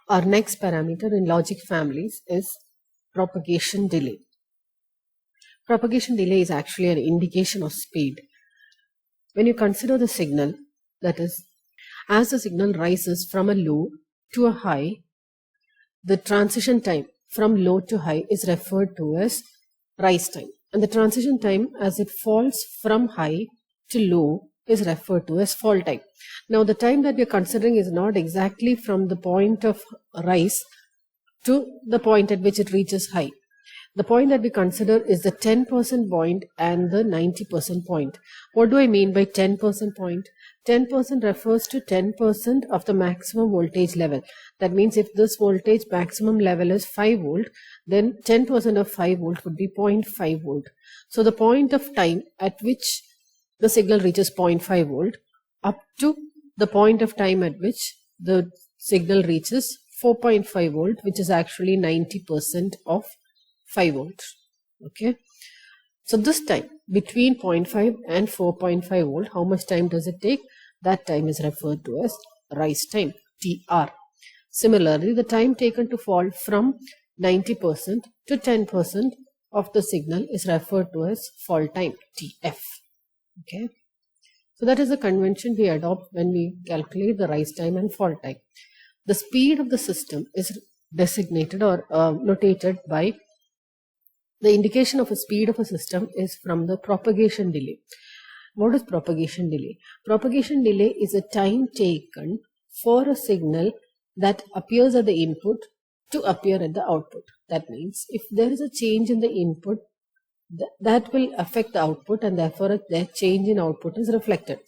Our next parameter in logic families is propagation delay. Propagation delay is actually an indication of speed. When you consider the signal, that is, as the signal rises from a low to a high, the transition time from low to high is referred to as rise time. And the transition time as it falls from high to low is referred to as fall time. Now, the time that we are considering is not exactly from the point of rise to the point at which it reaches high. The point that we consider is the 10% point and the 90% point. What do I mean by 10% point? 10% refers to 10% of the maximum voltage level. That means if this voltage maximum level is 5 volt, then 10% of 5 volt would be 0.5 volt. So the point of time at which the signal reaches 0.5 volt up to the point of time at which the signal reaches 4.5 volt, which is actually 90% of 5 volts. Okay, so this time between 0.5 and 4.5 volt, how much time does it take? That time is referred to as rise time, TR. Similarly, the time taken to fall from 90% to 10% of the signal is referred to as fall time, TF. Okay, so that is the convention we adopt when we calculate the rise time and fall time. The speed of the system is designated or notated by the indication of a speed of a system is from the propagation delay. What is propagation delay? Propagation delay is a time taken for a signal that appears at the input to appear at the output. That means if there is a change in the input, that will affect the output, and therefore that change in output is reflected.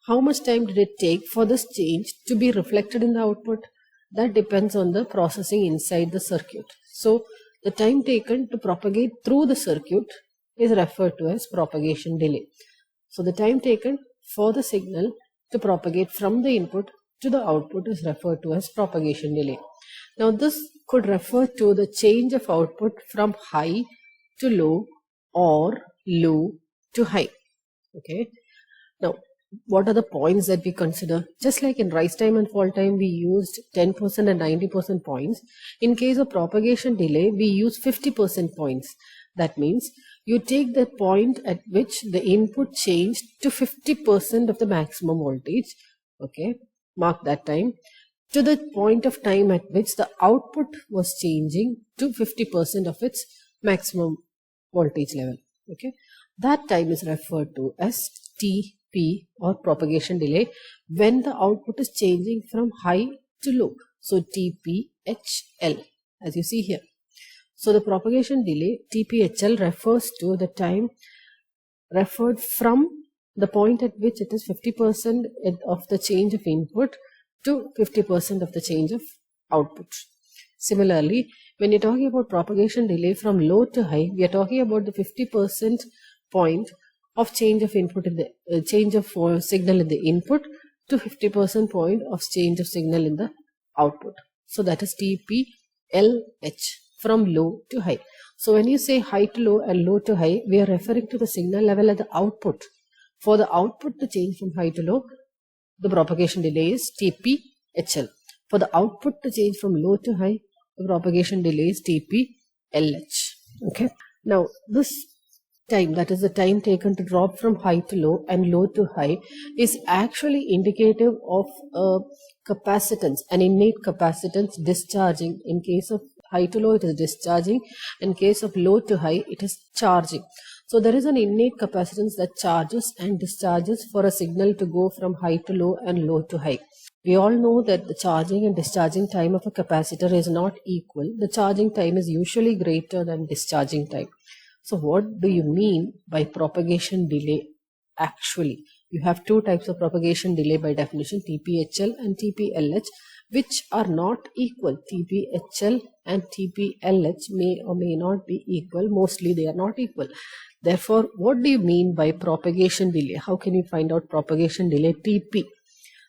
How much time did it take for this change to be reflected in the output? That depends on the processing inside the circuit. So the time taken to propagate through the circuit is referred to as propagation delay. So the time taken for the signal to propagate from the input to the output is referred to as propagation delay. Now this could refer to the change of output from high to low or low to high. Okay. Now, what are the points that we consider? Just like in rise time and fall time, we used 10% and 90% points. In case of propagation delay, we use 50% points. That means you take the point at which the input changed to 50% of the maximum voltage. Okay, mark that time, to the point of time at which the output was changing to 50% of its maximum voltage level. Okay, that time is referred to as TP or propagation delay when the output is changing from high to low. So TPHL, as you see here. So the propagation delay TPHL refers to the time referred from the point at which it is 50% of the change of input to 50% of the change of output. Similarly, when you're talking about propagation delay from low to high, we are talking about the 50% point of change of input in the change of signal in the input to 50% point of change of signal in the output. So that is TPLH, from low to high. So when you say high to low and low to high, we are referring to the signal level at the output. For the output to change from high to low, the propagation delay is TPHL. For the output to change from low to high, the propagation delay is TPLH. Okay. Now this time, that is the time taken to drop from high to low and low to high, is actually indicative of a capacitance, an innate capacitance discharging. In case of high to low, it is discharging. In case of low to high, it is charging. So there is an innate capacitance that charges and discharges for a signal to go from high to low and low to high. We all know that the charging and discharging time of a capacitor is not equal. The charging time is usually greater than discharging time. So what do you mean by propagation delay? Actually, you have two types of propagation delay by definition, TPHL and TPLH, which are not equal. TPHL and TPLH may or may not be equal. Mostly they are not equal. Therefore, what do you mean by propagation delay? How can you find out propagation delay TP?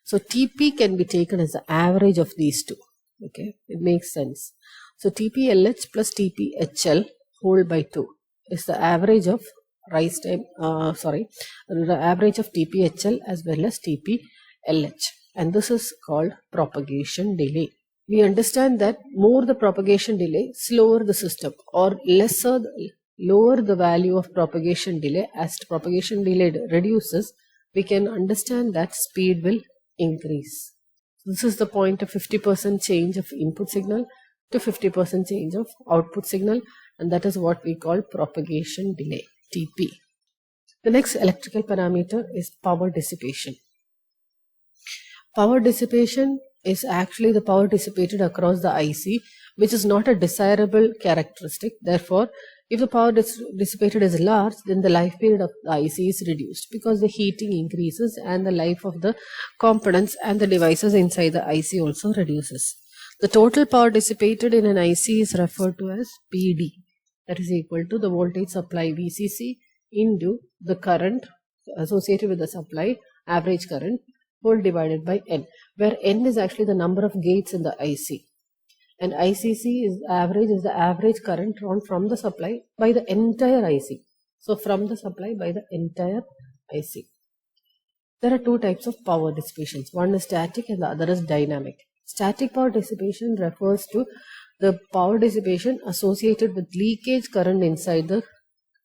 So TP can be taken as the average of these two. Okay, it makes sense. So TPLH plus TPHL whole by 2 is the average of rise time, the average of TPHL as well as TPLH, and this is called propagation delay. we understand that more the propagation delay, slower the system, or lower the value of propagation delay. As propagation delay reduces, we can understand that speed will increase. This is the point of 50% change of input signal to 50% change of output signal, and that is what we call propagation delay, TP. The next electrical parameter is power dissipation. Power dissipation is actually the power dissipated across the IC, which is not a desirable characteristic. Therefore, if the power dissipated is large, then the life period of the IC is reduced because the heating increases and the life of the components and the devices inside the IC also reduces. The total power dissipated in an IC is referred to as PD. That is equal to the voltage supply VCC into the current associated with the supply, average current, whole divided by N, where N is actually the number of gates in the IC. And ICC is the average current drawn from the supply by the entire IC. So from the supply by the entire IC. There are two types of power dissipations. One is static and the other is dynamic. Static power dissipation refers to the power dissipation associated with leakage current inside the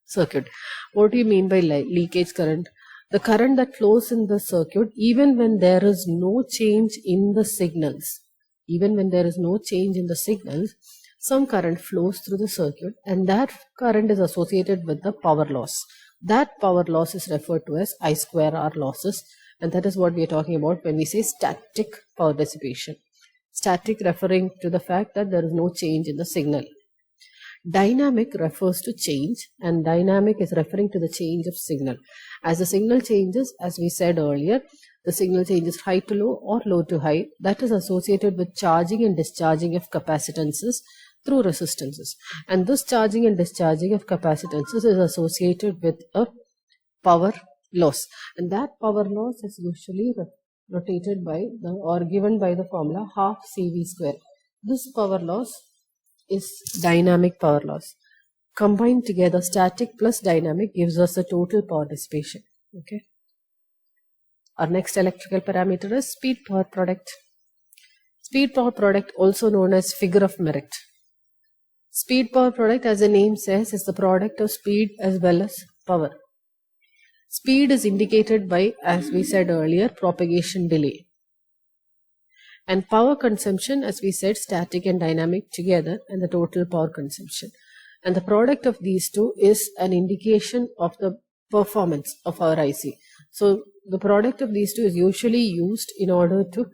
circuit. What do you mean by leakage current? The current that flows in the circuit even when there is no change in the signals. Even when there is no change in the signals, some current flows through the circuit, and that current is associated with the power loss. That power loss is referred to as I square R losses, and that is what we are talking about when we say static power dissipation. Static referring to the fact that there is no change in the signal. Dynamic refers to change, and dynamic is referring to the change of signal. As the signal changes, as we said earlier, the signal changes high to low or low to high. That is associated with charging and discharging of capacitances through resistances. And this charging and discharging of capacitances is associated with a power loss. And that power loss is usually rotated by or given by the formula half CV square. This power loss is dynamic power loss. Combined together, static plus dynamic gives us the total power dissipation. Okay. Our next electrical parameter is speed power product. Speed power product, also known as figure of merit. Speed power product, as the name says, is the product of speed as well as power. Speed is indicated by, as we said earlier, propagation delay. And power consumption, as we said, static and dynamic together, and the total power consumption. And the product of these two is an indication of the performance of our IC. So the product of these two is usually used in order to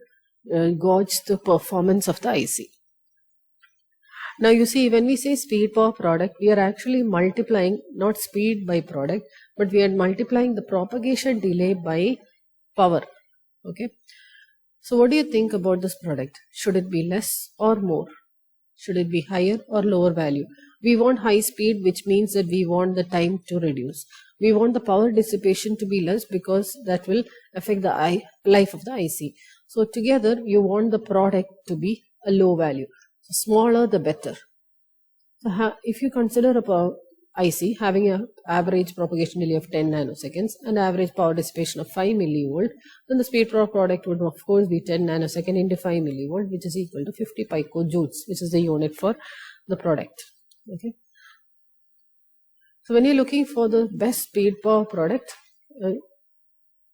gauge the performance of the IC. Now you see, when we say speed power product, we are actually multiplying not speed by product, but we are multiplying the propagation delay by power. Okay. So what do you think about this product? Should it be less or more? Should it be higher or lower value? We want high speed, which means that we want the time to reduce. We want the power dissipation to be less because that will affect the life of the IC. So together you want the product to be a low value. So smaller the better. So if you consider a IC having an average propagation delay of 10 nanoseconds and average power dissipation of 5 millivolt, then the speed power product would of course be 10 nanosecond into 5 millivolt, which is equal to 50 picojoules, which is the unit for the product. Okay. So when you're looking for the best speed power product,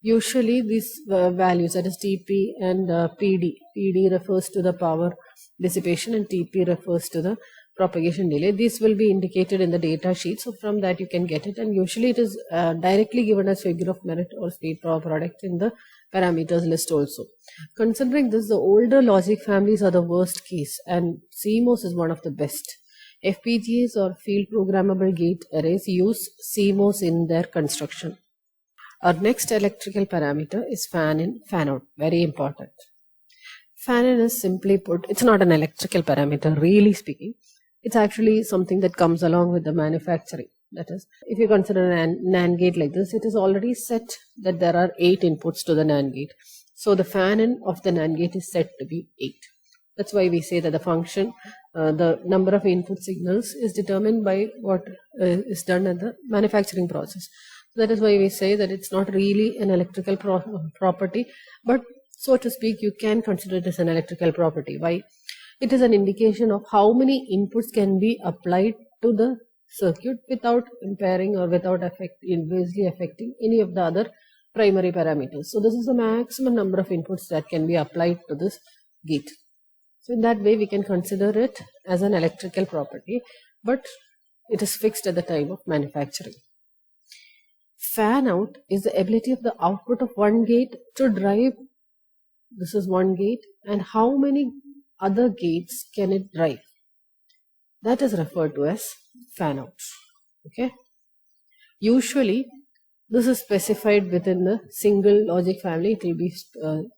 usually these values, that is TP and PD. PD refers to the power dissipation and TP refers to the propagation delay. These will be indicated in the data sheet. So from that you can get it, and usually it is directly given as figure of merit or speed power product in the parameters list also. Considering this, the older logic families are the worst case and CMOS is one of the best. FPGAs or field programmable gate arrays use CMOS in their construction. Our next electrical parameter is fan in, fan out. Very important. Fan in is simply put, it's not an electrical parameter, really speaking. It's actually something that comes along with the manufacturing. That is, if you consider a NAND gate like this, it is already set that there are 8 inputs to the NAND gate. So the fan in of the NAND gate is set to be 8. That's why we say that the function, the number of input signals is determined by what is done at the manufacturing process. That is why we say that it's not really an electrical property, but so to speak, you can consider it as an electrical property. Why? It is an indication of how many inputs can be applied to the circuit without impairing or without adversely affecting any of the other primary parameters. So this is the maximum number of inputs that can be applied to this gate. So in that way we can consider it as an electrical property, but it is fixed at the time of manufacturing. Fan out is the ability of the output of one gate to drive, this is one gate, and how many other gates can it drive. That is referred to as fan out. Okay. Usually this is specified within the single logic family. It will be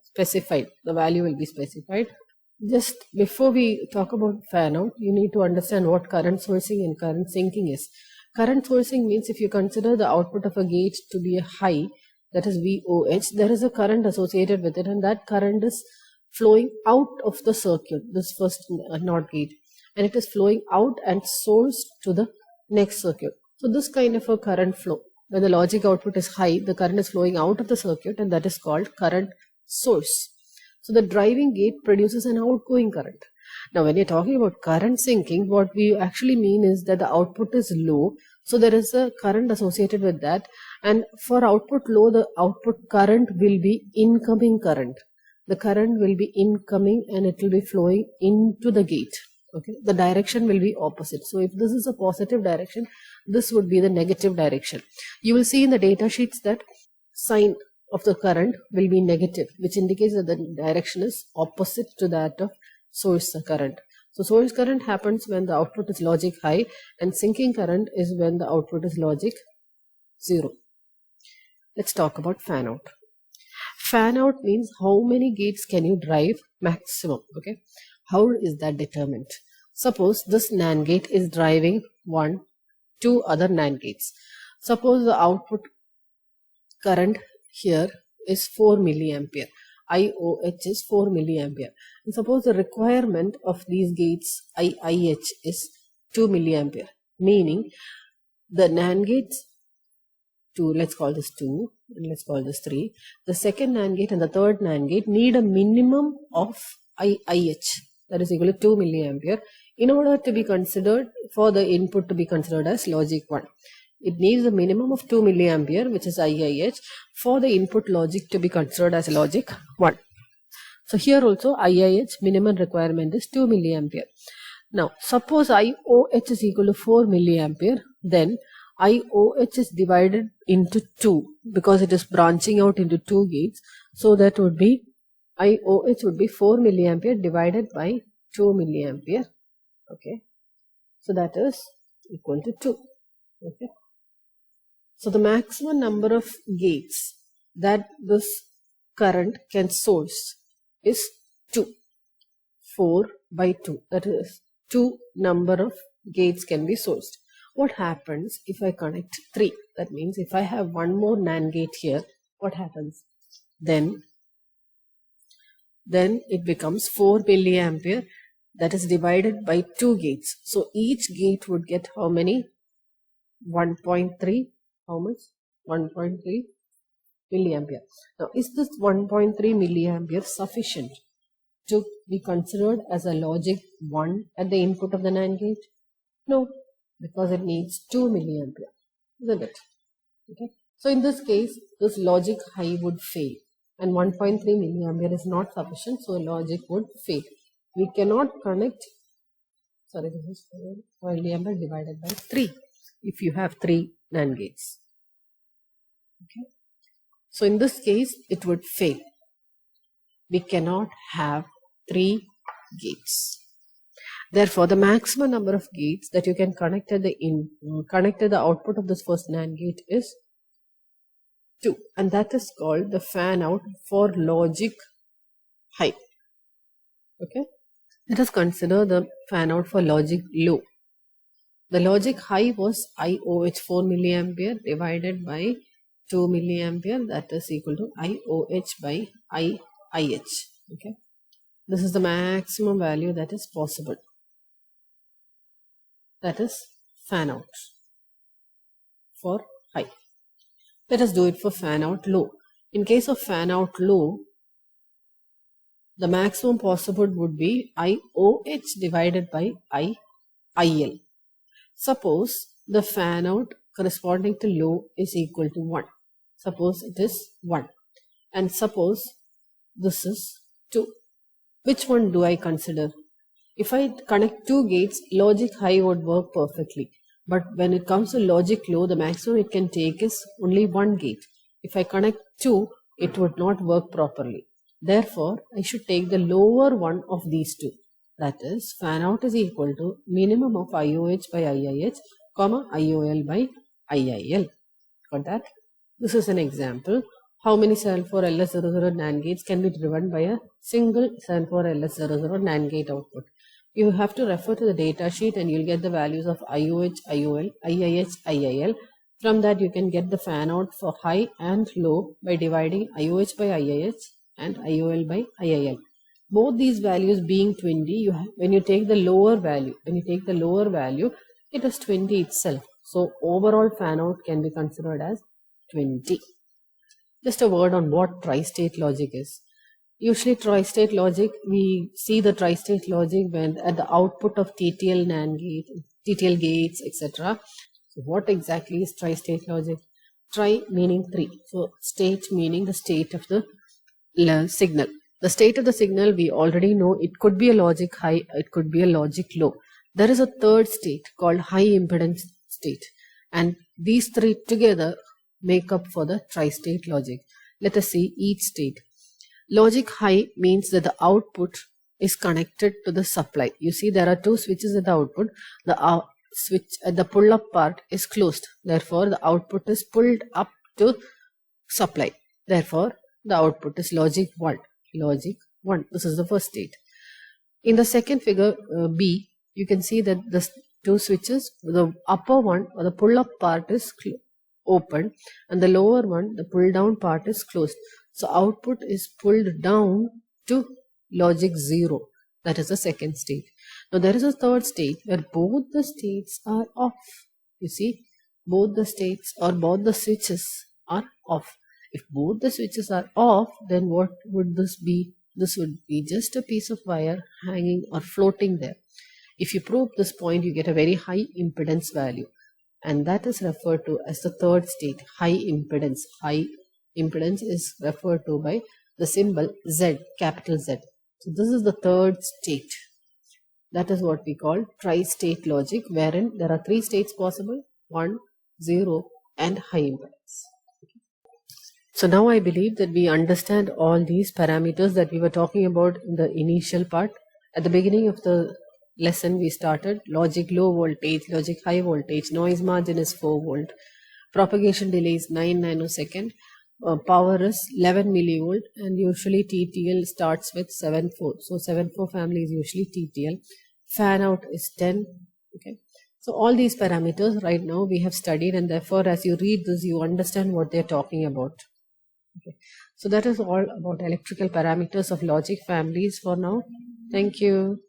specified, the value will be specified. Just before we talk about fan out, you need to understand what current sourcing and current sinking is. Current sourcing means if you consider the output of a gate to be a high, that is VOH, there is a current associated with it, and that current is flowing out of the circuit, this first NOT gate, and it is flowing out and sourced to the next circuit. So this kind of a current flow, when the logic output is high, the current is flowing out of the circuit, and that is called current source. So the driving gate produces an outgoing current. Now when you're talking about current sinking, what we actually mean is that the output is low, so there is a current associated with that, and for output low, the output current will be incoming current. The current will be incoming and it will be flowing into the gate. Okay, the direction will be opposite. So if this is a positive direction, this would be the negative direction. You will see in the data sheets that sign of the current will be negative, which indicates that the direction is opposite to that of source current. So source current happens when the output is logic high, and sinking current is when the output is logic 0. Let's talk about fan out. Fan out means how many gates can you drive maximum. Okay, how is that determined? Suppose this NAND gate is driving two other NAND gates. Suppose the output current here is 4 milliampere. IOH is 4 milliampere. And suppose the requirement of these gates IIH is 2 milliampere. Meaning the NAND gates 2, let's call this 2 and let's call this 3. The second NAND gate and the third NAND gate need a minimum of IIH, that is equal to 2 milliampere, in order to be considered, for the input to be considered as logic 1. It needs a minimum of 2 milliampere, which is IIH, for the input logic to be considered as logic 1. So here also IIH minimum requirement is 2 milliampere. Now suppose IOH is equal to 4 milliampere, then IOH is divided into 2 because it is branching out into 2 gates. So that would be IOH would be 4 milliampere divided by 2 milliampere. Okay, so that is equal to 2. Okay. So the maximum number of gates that this current can source is 2. 4 by 2. That is 2 number of gates can be sourced. What happens if I connect 3? That means if I have one more NAND gate here, what happens? Then it becomes 4 milliampere, that is divided by 2 gates. So each gate would get how many? 1.3. How much? 1.3 milliampere. Now, is this 1.3 milliampere sufficient to be considered as a logic 1 at the input of the NAND gate? No, because it needs 2 milliampere, isn't it? Okay. So in this case, this logic high would fail, and 1.3 milliampere is not sufficient, so logic would fail. We cannot connect, sorry, this is 4 milliampere divided by 3 if you have 3 NAND gates. Okay. So in this case, it would fail. We cannot have 3 gates. Therefore, the maximum number of gates that you can connect at the output of this first NAND gate is 2, and that is called the fan out for logic high. Okay. Let us consider the fan out for logic low. The logic high was IOH 4 milliampere divided by 2 milliampere, that is equal to IOH by IIH. Okay. This is the maximum value that is possible. That is fan out for high. Let us do it for fan out low. In case of fan out low, the maximum possible would be IOH divided by IL. Suppose the fan out corresponding to low is equal to 1. Suppose it is 1. And suppose this is 2. Which one do I consider? If I connect 2 gates, logic high would work perfectly. But when it comes to logic low, the maximum it can take is only 1 gate. If I connect 2, it would not work properly. Therefore, I should take the lower one of these two. That is, fan out is equal to minimum of IOH by IIH, comma IOL by IIL. Got that? This is an example. How many 74LS00 NAND gates can be driven by a single 74LS00 NAND gate output? You have to refer to the data sheet and you'll get the values of IOH, IOL, IIH, IIL. From that you can get the fan out for high and low by dividing IOH by IIH and IOL by IIL. Both these values being 20, when you take the lower value, it is 20 itself. So overall fan out can be considered as 20. Just a word on what tri-state logic is. Usually tri-state logic, we see the tri-state logic when at the output of TTL NAND gate, TTL gates, etc. So what exactly is tri-state logic? Tri meaning 3. So state meaning the state of the signal. The state of the signal we already know, it could be a logic high, it could be a logic low. There is a third state called high impedance state, and these three together make up for the tri-state logic. Let us see each state. Logic high means that the output is connected to the supply. You see there are 2 switches at the output. The switch at the pull up part is closed. Therefore, the output is pulled up to supply. Therefore, the output is logic 1. Logic 1. This is the first state. In the second figure B, you can see that the 2 switches, the upper one or the pull up part is open and the lower one, the pull down part is closed. So output is pulled down to logic 0. That is the second state. Now there is a third state where both the states are off. You see, both the states or both the switches are off. If both the switches are off, then what would this be? This would be just a piece of wire hanging or floating there. If you probe this point, you get a very high impedance value. And that is referred to as the third state, high impedance. High impedance is referred to by the symbol Z, capital Z. So this is the third state. That is what we call tri-state logic, wherein there are 3 states possible, 1, 0 and high impedance. So now I believe that we understand all these parameters that we were talking about in the initial part. At the beginning of the lesson we started logic low voltage, logic high voltage, noise margin is 4 volt, propagation delay is 9 nanosecond, power is 11 millivolt, and usually TTL starts with 7-4. So 7-4 family is usually TTL. Fan out is 10. Okay. So all these parameters right now we have studied, and therefore as you read this you understand what they are talking about. Okay. So that is all about electrical parameters of logic families for now. Thank you.